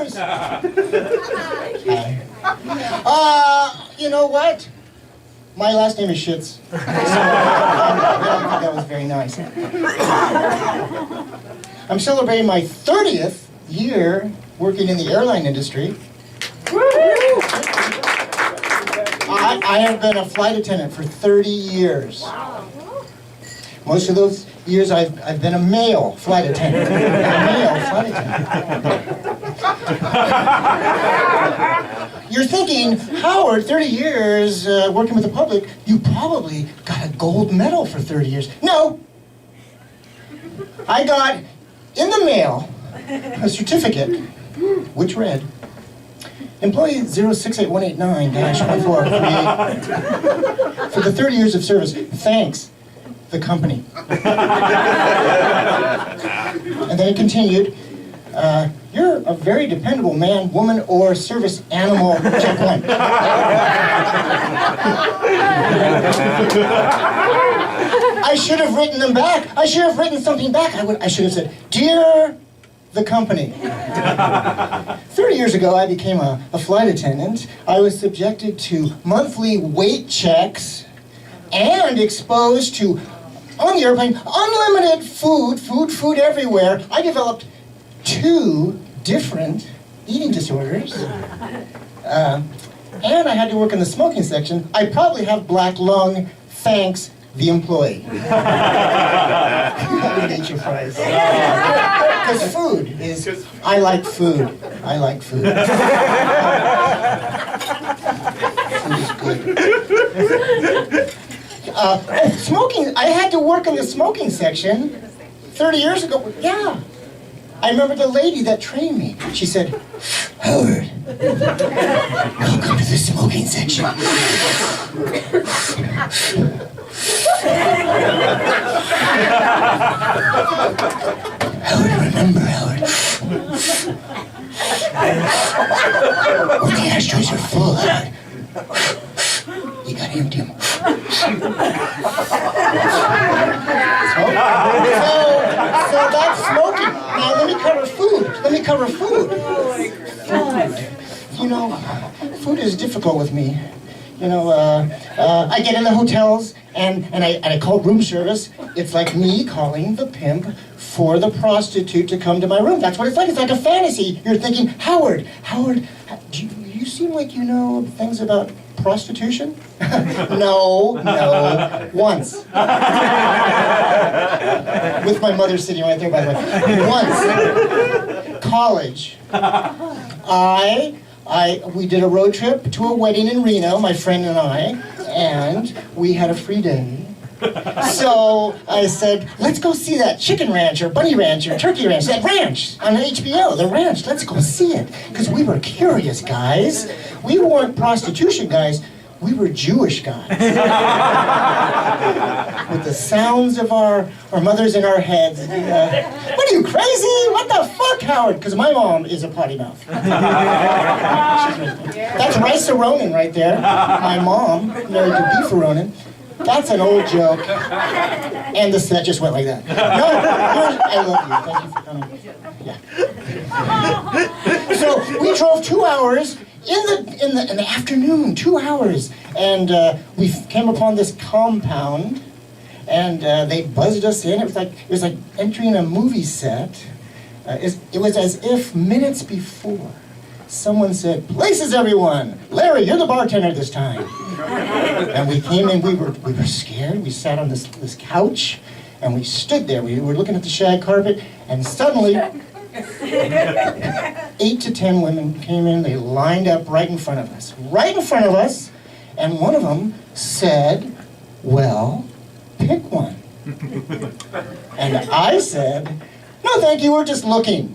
yours? You know what? My last name is Shits. So, I don't think that was very nice. I'm celebrating my 30th year working in the airline industry. I have been a flight attendant for 30 years. Most of those years I've been a male flight attendant. You're thinking, Howard, 30 years working with the public, you probably got a gold medal for 30 years. No. I got in the mail a certificate, which read, Employee 068189-1438 for the 30 years of service. Thanks, the company. And then it continued, you're a very dependable man, woman, or service animal. Check one. I should have written them back. I should have written something back. I should have said, Dear the company. 30 years ago, I became a flight attendant. I was subjected to monthly weight checks and exposed to, on the airplane, unlimited food everywhere. I developed 2 different eating disorders. And I had to work in the smoking section. I probably have black lung, thanks, the employee. I ate your fries. Because food is, I like food. I like food. Food is good. Smoking, I had to work in the smoking section 30 years ago. Yeah. I remember the lady that trained me. She said, Howard, welcome to the smoking section. Howard, remember, Howard, when the ashtrays are full, Howard, you gotta empty them. So that's smoking. Now let me cover food. Food. You know, food is difficult with me. You know, I get in the hotels and I call room service. It's like me calling the pimp for the prostitute to come to my room. That's what it's like. It's like a fantasy. You're thinking, Howard, do you seem like you know things about prostitution? No, once. With my mother sitting right there, by the way. Once. College. We did a road trip to a wedding in Reno, my friend and I, and we had a free day. So I said, let's go see that chicken ranch or bunny ranch or turkey ranch, that ranch on HBO, the ranch. Let's go see it. Because we were curious guys. We weren't prostitution guys. We were Jewish guys. With the sounds of our mothers in our heads. What are you, crazy? What the fuck, Howard? Because my mom is a potty mouth. That's Rice Aronin right there. My mom married to Beef Aronin. That's an old joke. And the set just went like that. No, I love you. Thank you for coming. Yeah. So we drove 2 hours in the afternoon, 2 hours, and we came upon this compound, and they buzzed us in. It was like entering a movie set. It was as if minutes before someone said, "Places, everyone! Larry, you're the bartender this time." And we came in. We were scared. We sat on this couch, and we stood there. We were looking at the shag carpet, and suddenly 8 to 10 women came in. They lined up right in front of us. And one of them said, "Well, pick one." And I said, "No, thank you, we're just looking."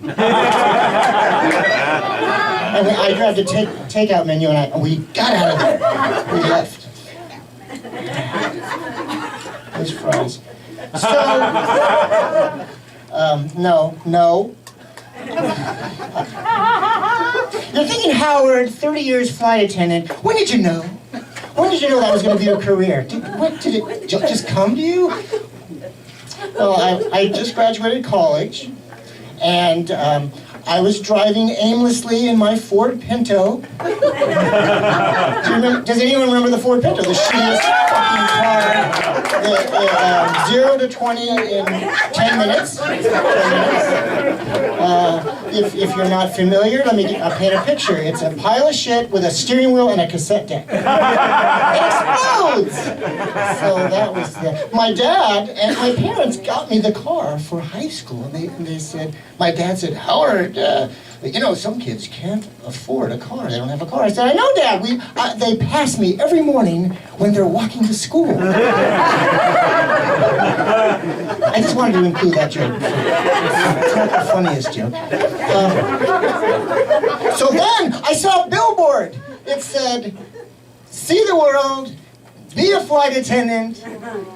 And I grabbed a takeout menu and we got out of there. We left. Those fries. So, no. You're thinking, Howard, 30 years flight attendant. When did you know? When did you know that was going to be your career? Did it just come to you? Well, I just graduated college, and I was driving aimlessly in my Ford Pinto. Does anyone remember the Ford Pinto? The shittiest fucking car. 0 to 20 in 10 minutes. 10 minutes. If you're not familiar, let me paint a picture. It's a pile of shit with a steering wheel and a cassette deck. It explodes! So that was my dad and my parents got me the car for high school. And they said, my dad said, Howard, some kids can't afford a car. They don't have a car. I said, I know, Dad. They pass me every morning when they're walking to school. I just wanted to include that joke. It's not the funniest joke. So then I saw a billboard. It said, see the world, be a flight attendant,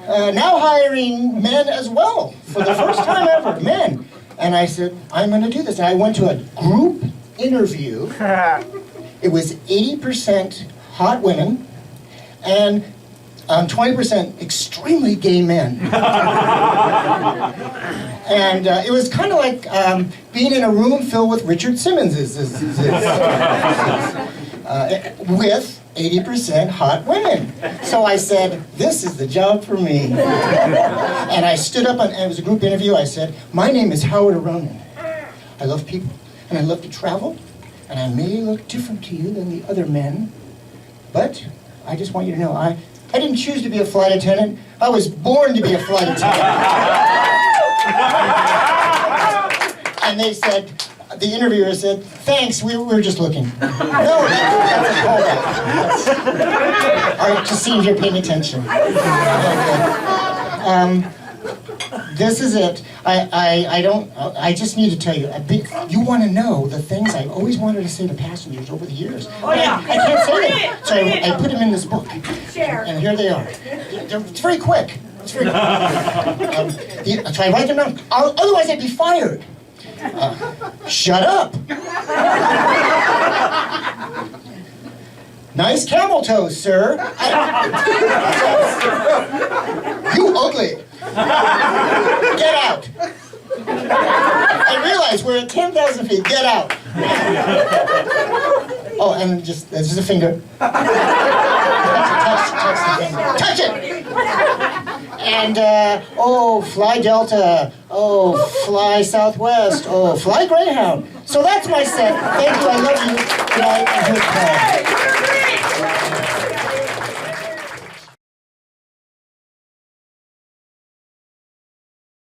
now hiring men as well, for the first time ever, men. And I said, I'm going to do this. And I went to a group interview. It was 80% hot women and 20% extremely gay men. And it was kind of like being in a room filled with Richard Simmonses. With 80% hot women. So I said, this is the job for me. And I stood up, and it was a group interview. I said, my name is Howard Aronin. I love people, and I love to travel, and I may look different to you than the other men, but I just want you to know, I didn't choose to be a flight attendant. I was born to be a flight attendant. And they said, the interviewer said, thanks, we were just looking. No, that's a callback. All right, just seeing if you're paying attention. Okay. This is it. I just need to tell you, you want to know the things I've always wanted to say to passengers over the years. Oh, yeah. I can't say them. So I put them in this book. And here they are. It's very quick. It's very quick. So I write them down. Otherwise I'd be fired. Shut up. Nice camel toes, sir. You ugly. Get out. I realize we're at 10,000 feet. Get out. Oh, and just, this is a finger. Touch the finger. Touch it. And, fly Delta. Oh, fly Southwest. Oh, fly Greyhound. So that's my set. Thank you. I love you. Good night and good night.